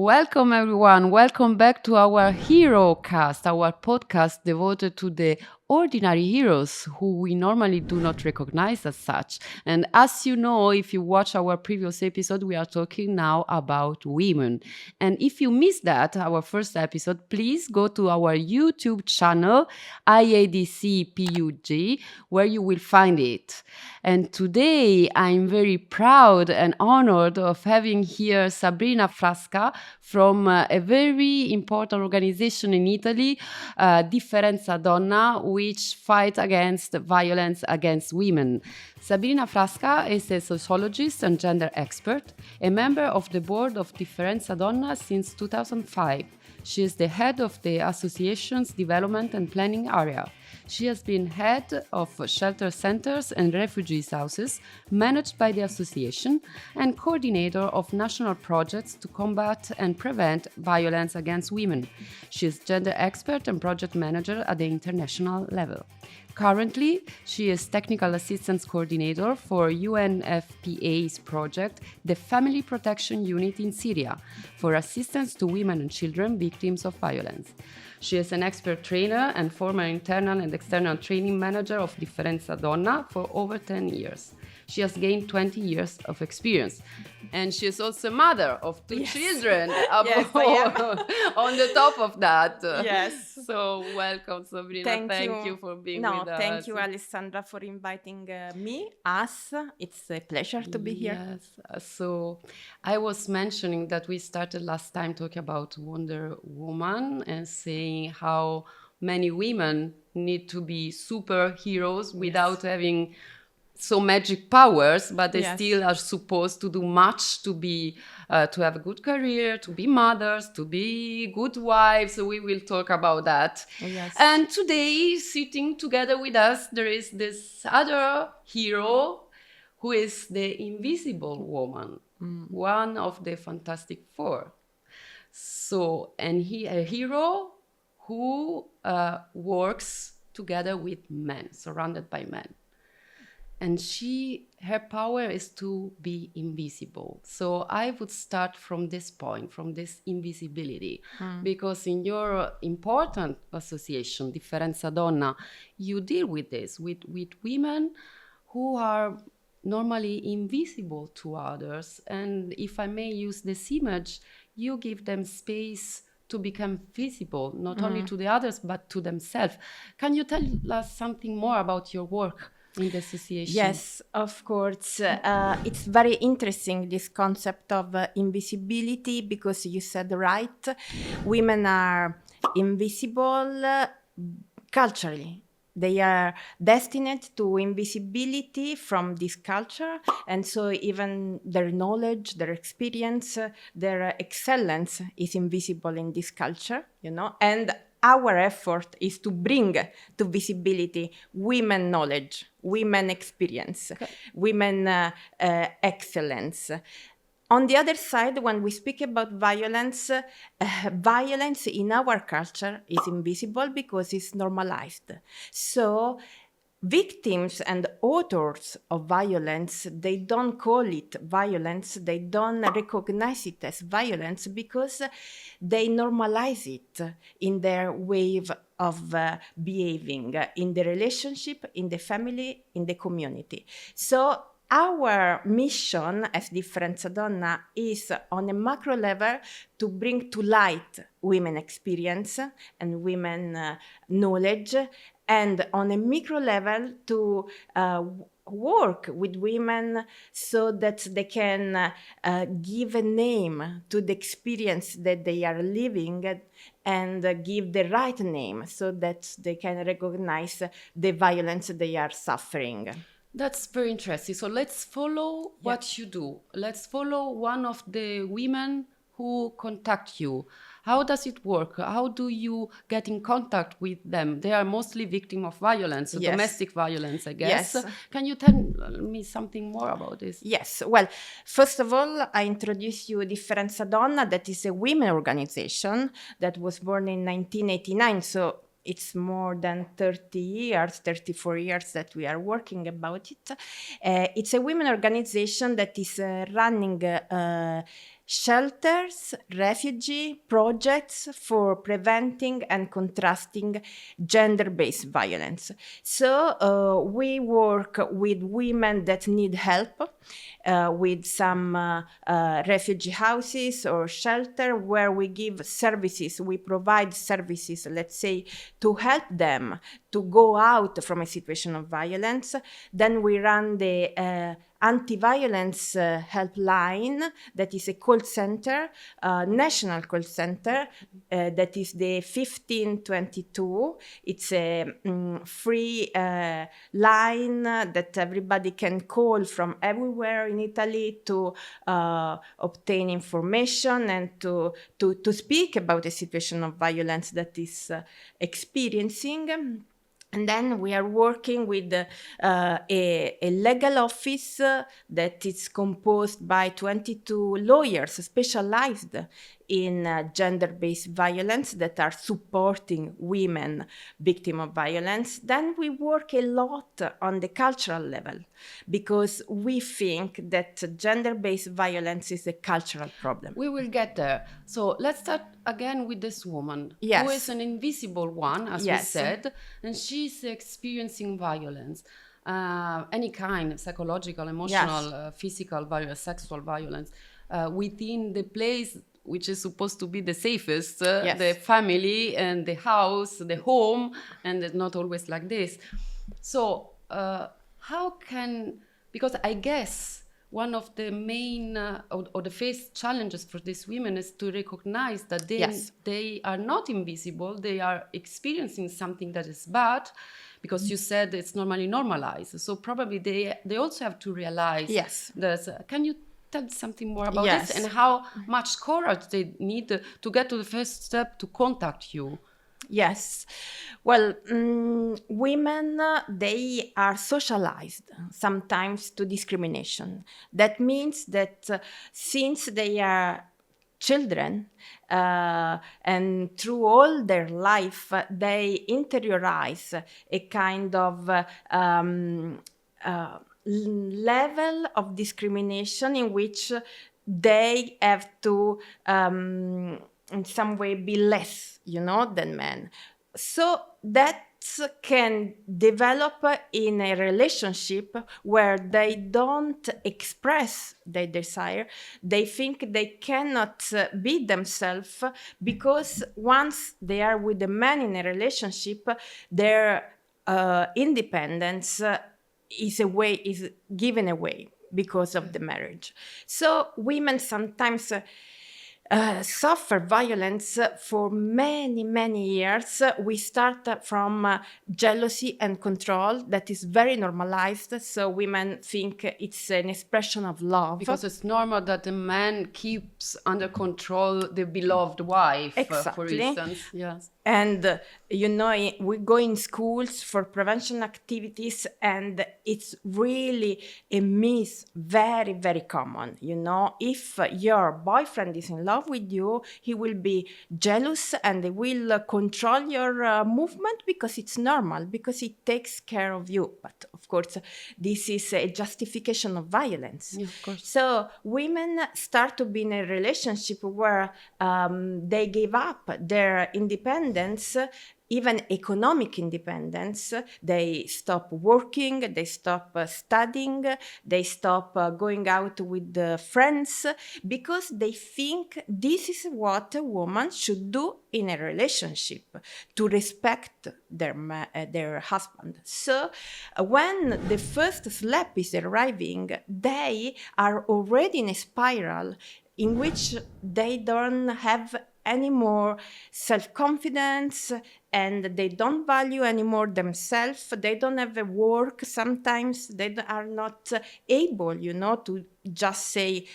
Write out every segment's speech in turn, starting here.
Welcome, everyone. Welcome back to our Herocast, our podcast devoted to the ordinary heroes who we normally do not recognize as such. And as you know, if you watch our previous episode, we are talking now about women. And if you missed that, our first episode, please go to our YouTube channel, IADC where you will find it. And today I'm very proud and honored of having here Sabrina Frasca from a very important organization in Italy, Differenza Donna, which fight against violence against women. Sabrina Frasca is a sociologist and gender expert, a member of the board of Differenza Donna since 2005. She is the head of the association's development and planning area. She has been head of shelter centers and refugees houses managed by the association and coordinator of national projects to combat and prevent violence against women. She is gender expert and project manager at the international level. Currently, she is Technical Assistance Coordinator for UNFPA's project, the Family Protection Unit in Syria, for assistance to women and children victims of violence. She is an expert trainer and former internal and external training manager of Differenza Donna for over 10 years. She has gained 20 years of experience. And she is also a mother of two children. Yes, I am. On the top of that. Yes. So welcome, Sabrina. Thank you for being with us. Thank you, Alessandra, for inviting us. It's a pleasure to be here. Yes. So I was mentioning that we started last time talking about Wonder Woman and saying how many women need to be superheroes without having so magic powers, but they still are supposed to do much to be to have a good career, to be mothers, to be good wives. So we will talk about that. Yes. And today, sitting together with us, there is this other hero who is the Invisible Woman, one of the Fantastic Four. So, and a hero who works together with men, surrounded by men. And her power is to be invisible. So I would start from this point, from this invisibility, because in your important association, Differenza Donna, you deal with this, with women who are normally invisible to others. And if I may use this image, you give them space to become visible, not only to the others, but to themselves. Can you tell us something more about your work in the association? Yes, of course. It's very interesting, this concept of invisibility, because you said right, women are invisible culturally. They are destined to invisibility from this culture, and so even their knowledge, their experience, their excellence is invisible in this culture, and our effort is to bring to visibility women knowledge, women experience, women excellence. On the other side, when we speak about violence, violence in our culture is invisible because it's normalized. So victims and authors of violence, they don't call it violence, they don't recognize it as violence because they normalize it in their way of behaving, in the relationship, in the family, in the community. So our mission as Differenza Donna is on a macro level to bring to light women experience and women knowledge, and on a micro level to work with women so that they can give a name to the experience that they are living and give the right name so that they can recognize the violence they are suffering. That's very interesting. So let's follow what you do. Let's follow one of the women who contact you. How does it work? How do you get in contact with them? They are mostly victims of violence, domestic violence, I guess. Yes. Can you tell me something more about this? Yes. Well, first of all, I introduce you Differenza Donna, that is a women organization that was born in 1989. So it's more than 30 years, 34 years that we are working about it. It's a women organization that is running shelters, refugee projects for preventing and contrasting gender-based violence. So we work with women that need help with some refugee houses or shelter where we give services, we provide services, let's say, to help them to go out from a situation of violence. Then we run the anti-violence helpline, that is a call center, national call center, that is the 1522. It's a free line that everybody can call from everywhere in Italy to obtain information and to speak about a situation of violence that is experiencing. And then we are working with a legal office that is composed by 22 lawyers specialized in gender-based violence that are supporting women victims of violence. Then we work a lot on the cultural level because we think that gender-based violence is a cultural problem. We will get there. So let's start again with this woman who is an invisible one, as we said, and she's experiencing violence. Any kind, psychological, emotional, physical violence, sexual violence, within the place which is supposed to be the safest, the family and the house, the home, and it's not always like this. So how can, because I guess one of the main or the first challenges for these women is to recognize that they are not invisible, they are experiencing something that is bad, because you said it's normally normalized. So probably they also have to realize that. Can you tell something more about this and how much courage they need to get to the first step to contact you? Yes. Well, women, they are socialized sometimes to discrimination. That means that since they are children and through all their life, they interiorize a kind of level of discrimination in which they have to in some way be less, than men. So that can develop in a relationship where they don't express their desire. They think they cannot be themselves because once they are with a man in a relationship, their independence is given away because of the marriage. So women sometimes suffer violence for many, many years. We start from jealousy and control that is very normalized. So women think it's an expression of love. Because it's normal that a man keeps under control the beloved wife, for instance. Yes. And, we go in schools for prevention activities, and it's really a myth, very, very common. If your boyfriend is in love with you, he will be jealous and he will control your movement because it's normal, because he takes care of you. But, of course, this is a justification of violence. Yeah, of course. So women start to be in a relationship where they give up their independence, even economic independence. They stop working, they stop studying, they stop going out with friends, because they think this is what a woman should do in a relationship, to respect their husband. So when the first slap is arriving, they are already in a spiral in which they don't have any more self-confidence, and they don't value anymore themselves. They don't have a work. Sometimes they are not able, to just say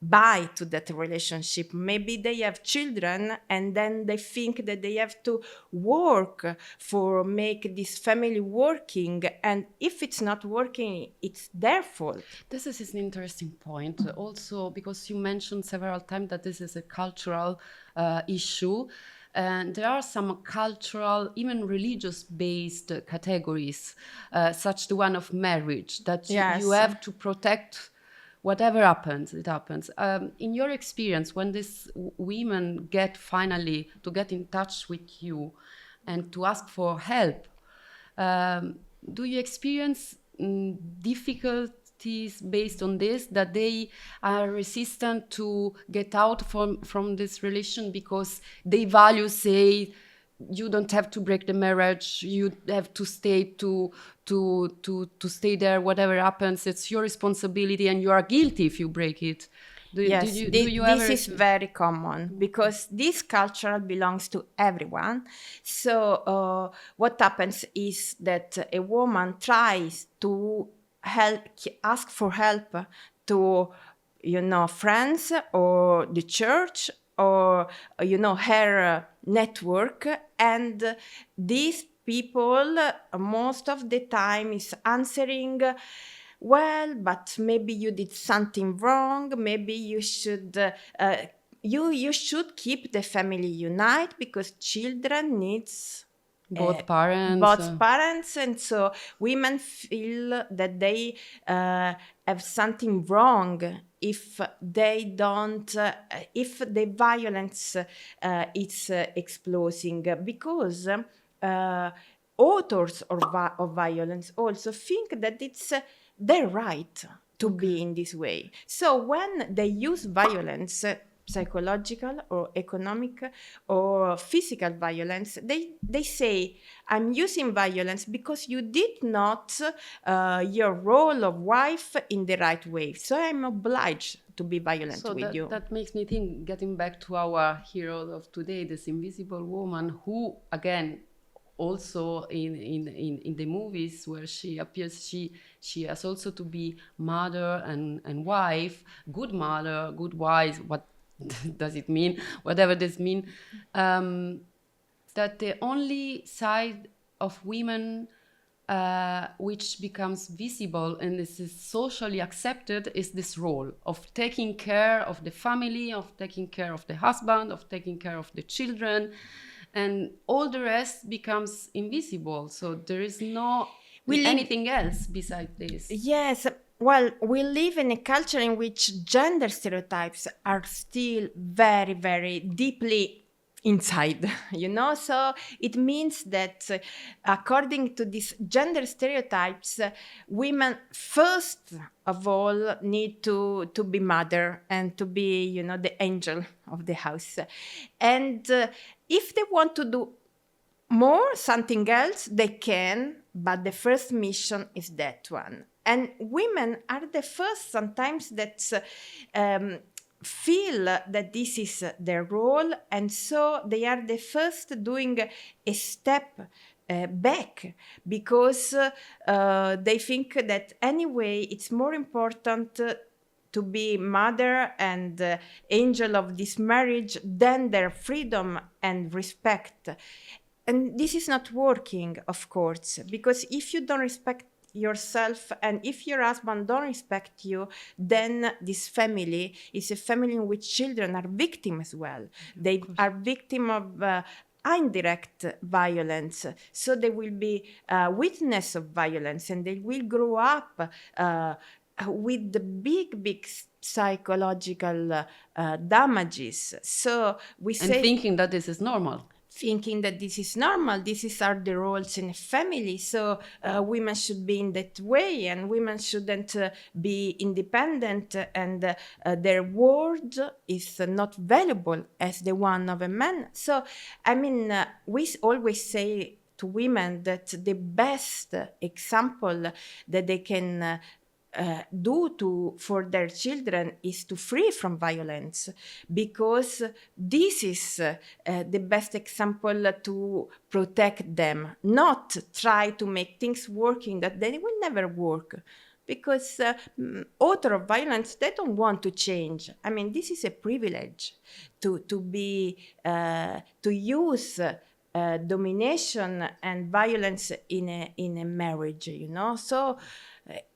bye to that relationship. Maybe they have children, and then they think that they have to work for make this family working. And if it's not working, it's their fault. This is an interesting point. Also, because you mentioned several times that this is a cultural issue. And there are some cultural, even religious-based categories, such the one of marriage, that you have to protect whatever happens, it happens. In your experience, when these women get finally to get in touch with you and to ask for help, do you experience difficulties based on this, that they are resistant to get out from this relation because they value, say, you don't have to break the marriage, you have to stay to stay there, whatever happens, it's your responsibility and you are guilty if you break it. Yes, Do you this ever is very common because this culture belongs to everyone. So what happens is that a woman tries to help, ask for help to, friends or the church or, her network, and these people most of the time is answering, well, but maybe you did something wrong. Maybe you should you should keep the family united because children needs both parents both parents, and so women feel that they have something wrong if they don't if the violence is exploding, because authors of violence also think that it's their right to be in this way. So when they use violence, psychological or economic or physical violence, they say, I'm using violence because you did not your role of wife in the right way, so I'm obliged to be violent with you. That makes me think, getting back to our hero of today, this invisible woman, who again also in the movies where she appears, she has also to be mother and wife, good mother, good wife, what does it mean, whatever this mean, that the only side of women which becomes visible and this is socially accepted is this role of taking care of the family, of taking care of the husband, of taking care of the children, and all the rest becomes invisible. So there is no anything else besides this. Yes. Well, we live in a culture in which gender stereotypes are still very, very deeply inside, so it means that according to these gender stereotypes, women first of all need to be mother and to be, the angel of the house, and if they want to do more something else, they can, but the first mission is that one. And women are the first sometimes that feel that this is their role, and so they are the first doing a step back, because they think that anyway it's more important to be mother and angel of this marriage than their freedom and respect. And this is not working, of course, because if you don't respect yourself and if your husband don't respect you, then this family is a family in which children are victims as well. They are victim of indirect violence, so they will be witness of violence, and they will grow up with the big psychological damages. So we say, and thinking that this is normal. Thinking that this is normal, are the roles in a family, so women should be in that way, and women shouldn't be independent, and their word is not valuable as the one of a man. So, I mean, we always say to women that the best example that they can do for their children is to free from violence, because this is the best example to protect them, not try to make things working that they will never work, because author of violence, they don't want to change. I mean, this is a privilege to be to use domination and violence in a marriage, so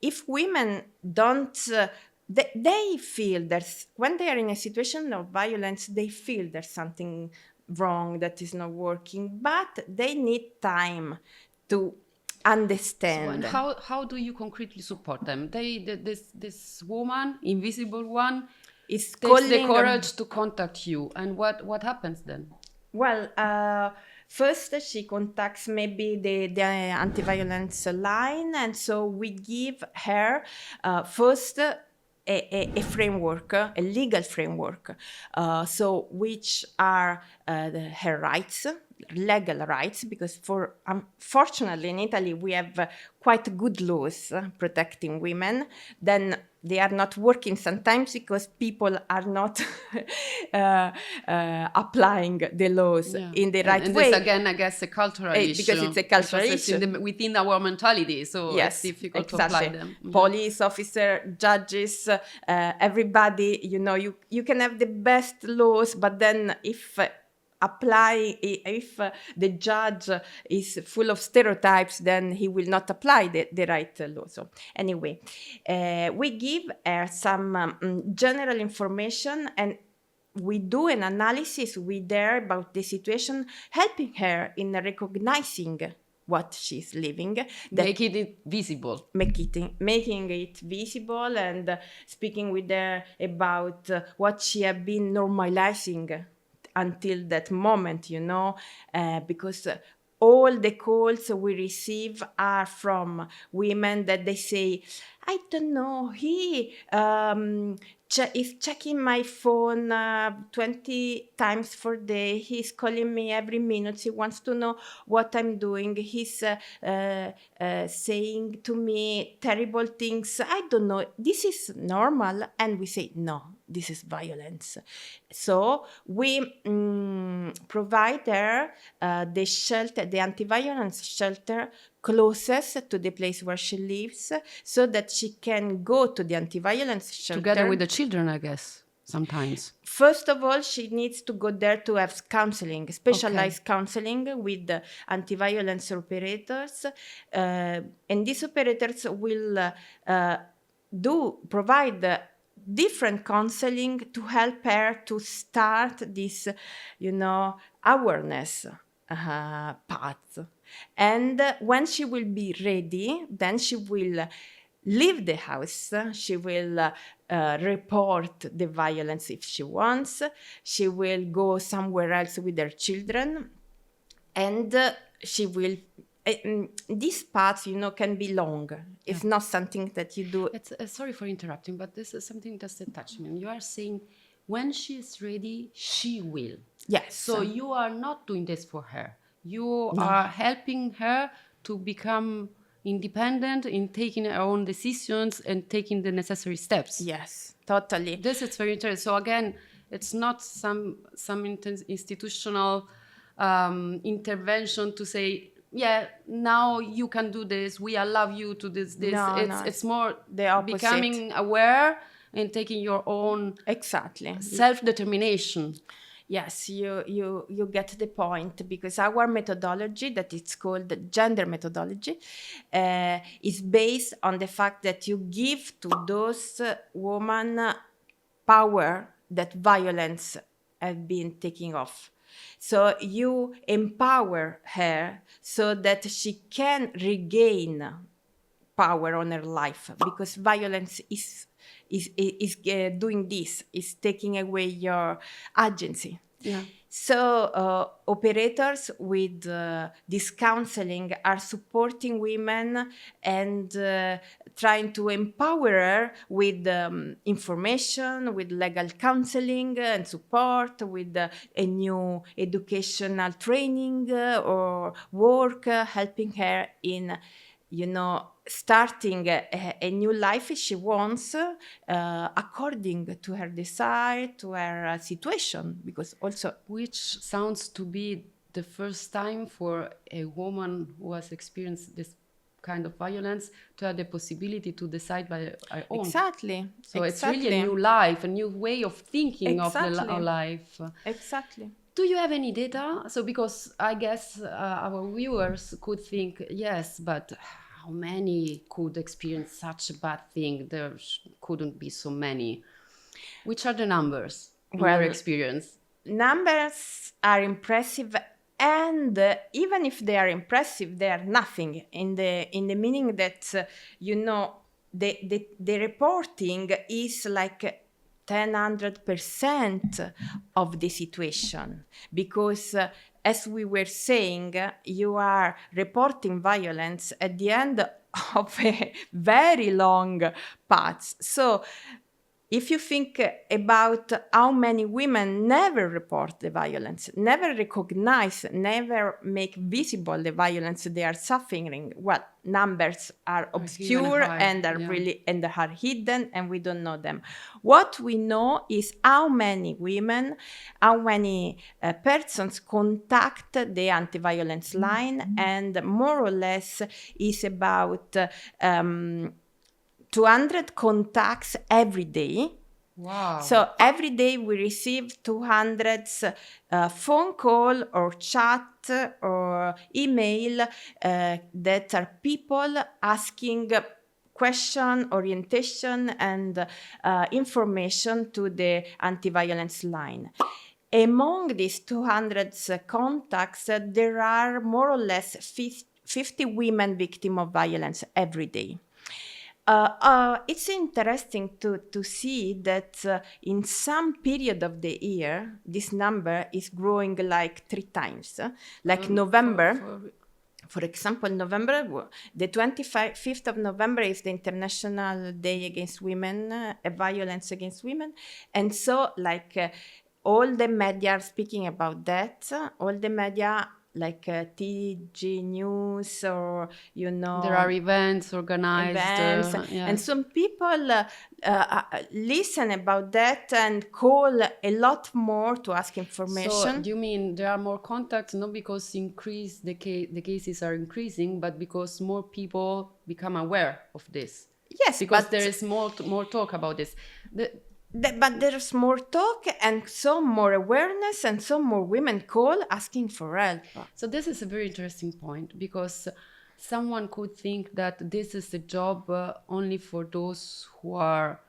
if women don't they feel there's, when they are in a situation of violence, they feel there's something wrong that is not working, but they need time to understand. So, and how do you concretely support them? This woman, invisible one, Is takes the calling courage to contact you, and what happens then? Well, first she contacts maybe the anti-violence line, and so we give her first a framework, a legal framework, so which are her rights, legal rights, because unfortunately in Italy we have quite good laws protecting women. Then they are not working sometimes because people are not applying the laws in the right and way. this again, I guess, a cultural issue. Because it's a cultural it's issue. within our mentality, so Yes, it's difficult exactly. to apply them. Police officer, judges, everybody, you can have the best laws, but then if the judge is full of stereotypes, then he will not apply the right law. So anyway, we give her some general information, and we do an analysis with her about the situation, helping her in recognizing what she's living, making it visible, making it visible, and speaking with her about what she had been normalizing until that moment, because all the calls we receive are from women that they say, I don't know, he is checking my phone 20 times per day. He's calling me every minute. He wants to know what I'm doing. He's saying to me terrible things. I don't know. This is normal. And we say, no, this is violence. So we provide her the shelter, the anti-violence shelter closest to the place where she lives, so that she can go to the anti-violence shelter. Together with the children, I guess, sometimes. First of all, she needs to go there to have counseling, specialized counseling with the anti-violence operators. And these operators will provide different counseling to help her to start this, awareness path. And when she will be ready, then she will leave the house. She will report the violence if she wants. She will go somewhere else with her children. And she will... This path, can be long. It's not something that you do... Sorry for interrupting, but this is something that's a touchment. You are saying when she is ready, she will. Yes. So you are not doing this for her. You are helping her to become independent in taking her own decisions and taking the necessary steps. Yes, totally. This is very interesting. So again, it's not some institutional intervention to say, yeah, now you can do this. We allow you to this. It's more the opposite. Becoming aware and taking your own self-determination. Yes, you get the point, because our methodology, that it's called the gender methodology, is based on the fact that you give to those women power that violence has been taking off. So you empower her so that she can regain power on her life, because violence is doing this, is taking away your agency. Yeah. So operators with this counseling are supporting women and trying to empower her with information, with legal counseling and support, with a new educational training or work, helping her in, starting a new life if she wants, according to her desire, to her situation, because also... Which sounds to be the first time for a woman who has experienced this kind of violence to have the possibility to decide by her own. Exactly. So it's really a new life, a new way of thinking of the life. Exactly. Do you have any data? So because I guess our viewers could think, yes, but how many could experience such a bad thing? There couldn't be so many. Which are the numbers in your experience? Numbers are impressive And even if they are impressive, they are nothing in the meaning that the reporting is like 100% of the situation, because as we were saying, you are reporting violence at the end of a very long path. So if you think about how many women never report the violence, never recognize, never make visible the violence they are suffering, well, numbers are obscure and are really and are hidden, and we don't know them. What we know is how many women, how many persons contact the anti-violence line, and more or less is about 200 contacts every day. Wow. So every day we receive 200 phone call or chat or email that are people asking question, orientation, and information to the anti-violence line. Among these 200 contacts, there are more or less 50 women victims of violence every day. It's interesting to see that in some period of the year, this number is growing like 3 times. Like November, for example, November, the 25th of November is the International Day Against Women, Violence Against Women. And so, all the media are speaking about that. All the media, like TG News, or there are events organized, and some people listen about that and call a lot more to ask information. So do you mean there are more contacts, not because the cases are increasing, but because more people become aware of this? Yes, because there is more talk about this. But there's more talk and some more awareness, and some more women call asking for help. So this is a very interesting point, because someone could think that this is a job only for those who are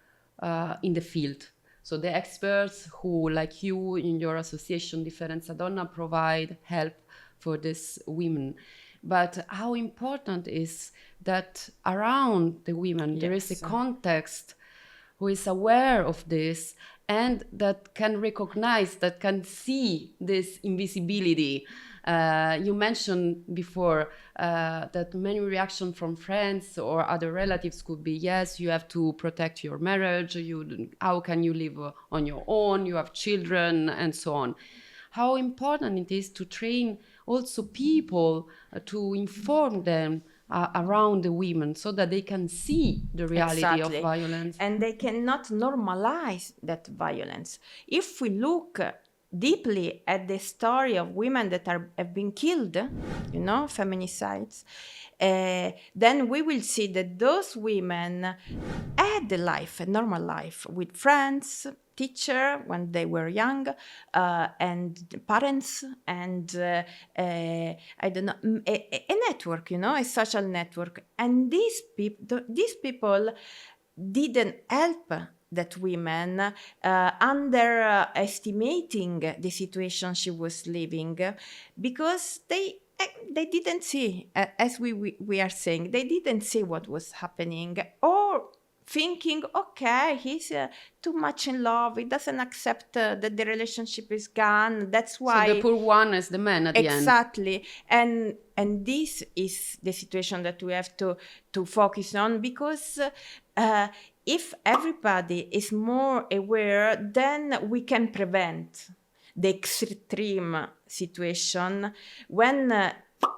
in the field. So the experts who, like you in your association Differenza Donna, provide help for these women. But how important is that around the women there is a context who is aware of this and that can recognize, that can see this invisibility. You mentioned before that many reactions from friends or other relatives could be, yes, you have to protect your marriage, how can you live on your own, you have children, and so on. How important it is to train also people to inform them around the women, so that they can see the reality of violence. And they cannot normalize that violence. If we look deeply at the story of women that have been killed, feminicides, then we will see that those women had a normal life with friends, teacher when they were young, and parents, and I don't know, a network, a social network. And these people didn't help that women, underestimating the situation she was living, because they didn't see, as we are saying, they didn't see what was happening, or thinking, okay, he's too much in love, he doesn't accept that the relationship is gone, that's why. So the poor one is the man at the end. Exactly. And this is the situation that we have to focus on, because if everybody is more aware, then we can prevent the extreme situation. When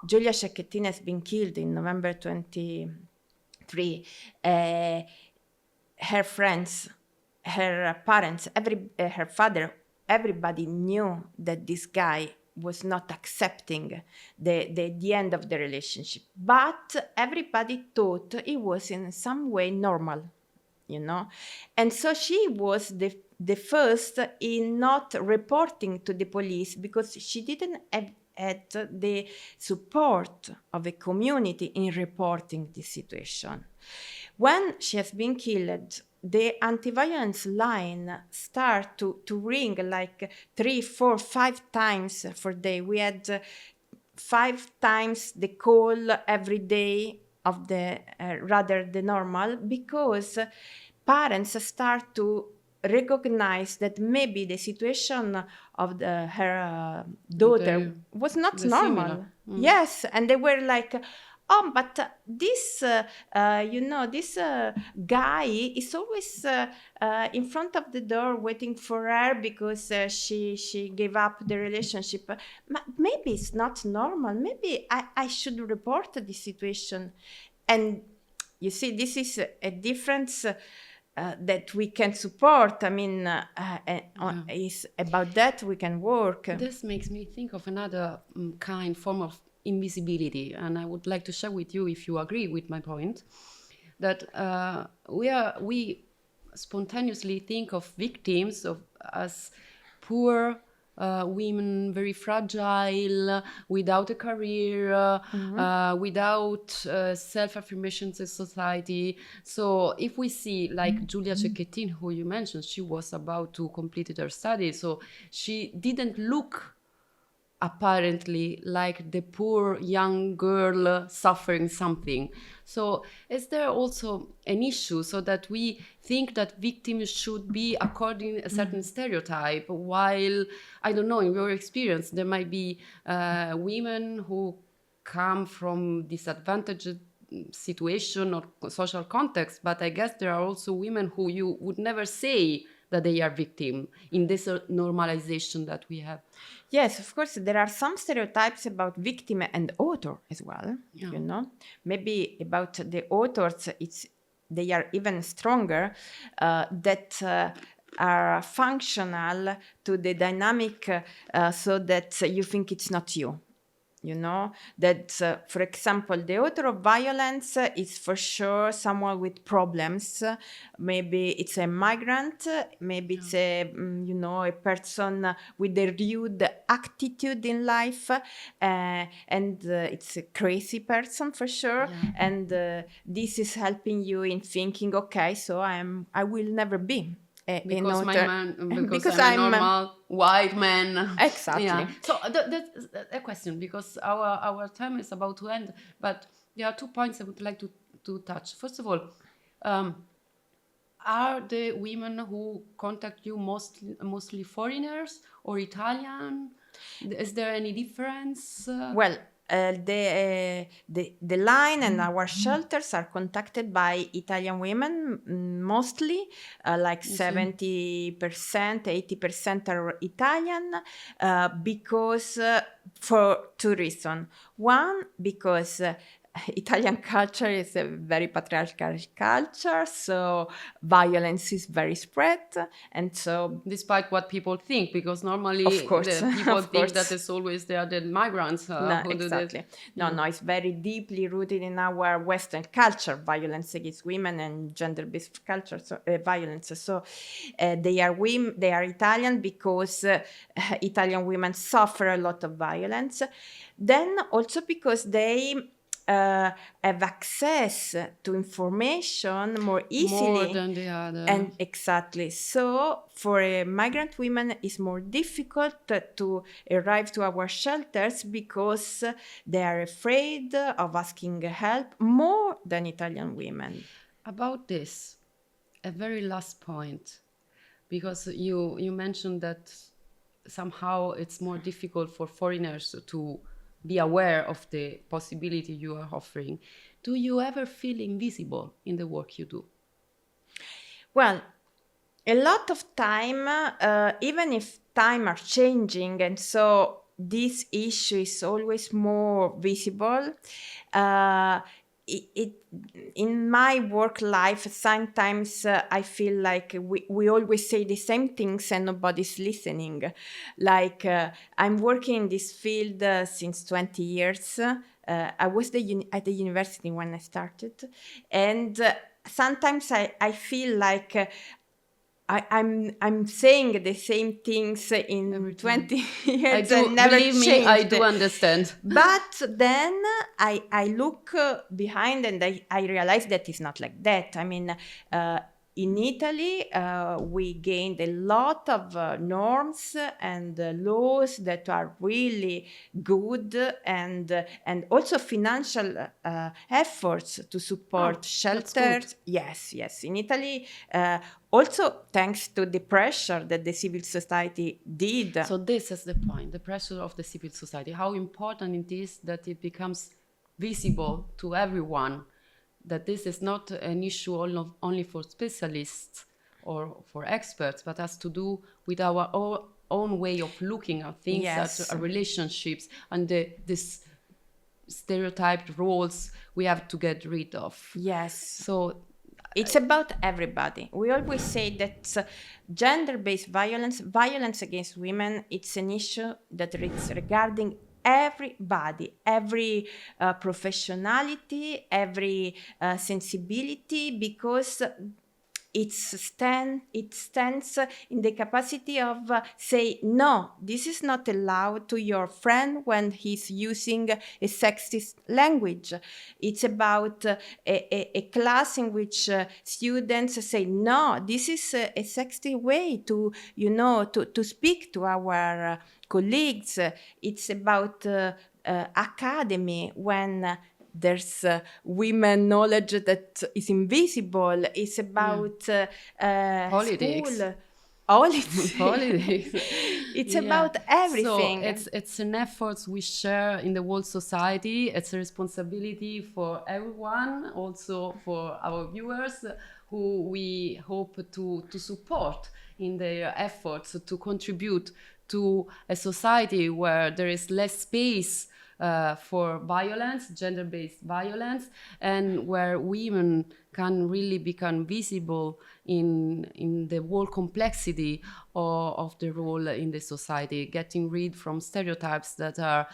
Giulia Cecchettin has been killed in November 23, her friends, her parents, her father, everybody knew that this guy was not accepting the end of the relationship. But everybody thought it was in some way normal, And so she was the first in not reporting to the police, because she didn't have had the support of a community in reporting this situation. When she has been killed, the anti-violence line start to ring like 3, 4, 5 times for day. We had 5 times the call every day of the rather the normal, because parents start to recognize that maybe the situation of her daughter was not normal. Yes, and they were like, oh, but this, this guy is always in front of the door waiting for her because she gave up the relationship. Maybe it's not normal. Maybe I should report this situation. And you see, this is a difference that we can support. I mean, is about that we can work. This makes me think of another form of invisibility, and I would like to share with you, if you agree with my point, that we spontaneously think of victims as poor women, very fragile, without a career, without self-affirmations in society. So if we see, like Giulia Cecchettin, who you mentioned, she was about to complete her study, so she didn't look apparently like the poor young girl suffering something. So is there also an issue so that we think that victims should be according a certain stereotype, while, I don't know, in your experience, there might be women who come from disadvantaged situation or social context, but I guess there are also women who you would never say that they are victim in this normalization that we have. Yes, of course, there are some stereotypes about victim and author as well. Yeah. You know, maybe about the authors, they are even stronger, that are functional to the dynamic, so that you think it's not you. You know, that, for example, the author of violence is for sure someone with problems. Maybe it's a migrant, maybe it's a person with a rude attitude in life, and it's a crazy person for sure. Yeah. And this is helping you in thinking, okay, so I will never be because because I'm a normal white man. Exactly. Yeah. So that's a question, because our time is about to end, but there are 2 points I would like to touch. First of all, are the women who contact you mostly foreigners or Italian? Is there any difference? Well, the line and our shelters are contacted by Italian women, mostly, like 70%, 80% are Italian, because for 2 reasons. One, because Italian culture is a very patriarchal culture, so violence is very spread, and so despite what people think, because normally of course, people think that it's always they are the migrants who exactly. do this. No, it's very deeply rooted in our Western culture, violence against women and gender-based culture, so violence. So they are Italian because Italian women suffer a lot of violence. Then also because they have access to information more easily. More than the other. And exactly. So for migrant women, it's more difficult to arrive to our shelters because they are afraid of asking help more than Italian women. About this, a very last point, because you mentioned that somehow it's more difficult for foreigners to be aware of the possibility you are offering. Do you ever feel invisible in the work you do? Well, a lot of time, even if time are changing, and so this issue is always more visible, in my work life, sometimes I feel like we always say the same things and nobody's listening. Like I'm working in this field since 20 years. I was at the university when I started. And sometimes I feel like I'm saying the same things in 20 years and never changed. Believe me, I do understand. But then I look behind and I realize that it's not like that. I mean, in Italy, we gained a lot of norms and laws that are really good, and also financial efforts to support shelters. Yes. In Italy, also thanks to the pressure that the civil society did. So this is the point, the pressure of the civil society, how important it is that it becomes visible to everyone, that this is not an issue only for specialists or for experts, but has to do with our own way of looking at things, Yes. at relationships, and this stereotyped roles we have to get rid of. Yes. So it's about everybody. We always say that gender-based violence against women, it's an issue that is regarding everybody, every professionality, every sensibility, because it stands in the capacity of say, no, this is not allowed to your friend when he's using a sexist language. It's about a class in which students say, no, this is a sexist way to, to speak to our colleagues. It's about academy, when there's women knowledge that is invisible. It's about politics. School. Politics. It's about everything. So it's an effort we share in the whole society. It's a responsibility for everyone, also for our viewers, who we hope to support in their efforts to contribute to a society where there is less space for violence, gender-based violence, and where women can really become visible in the whole complexity of the role in the society, getting rid from stereotypes that are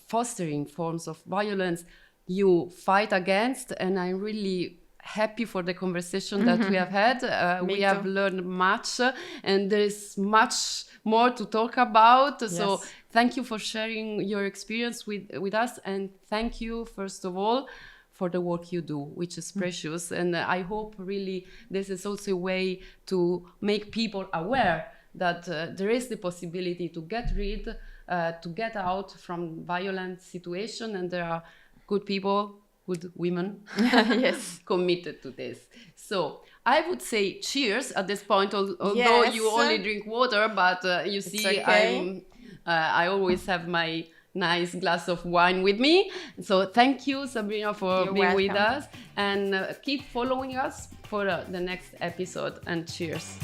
fostering forms of violence you fight against. And I'm really happy for the conversation that we have had. We have learned much, and there is much more to talk about. Yes. So thank you for sharing your experience with us, and thank you, first of all, for the work you do, which is precious. And I hope really this is also a way to make people aware that there is the possibility to get rid, to get out from violent situation, and there are good people, good women yes, committed to this. So I would say cheers at this point, although you only drink water, but you see, okay. I always have my nice glass of wine with me. So thank you, Sabrina, for being with us, and keep following us for the next episode, and cheers.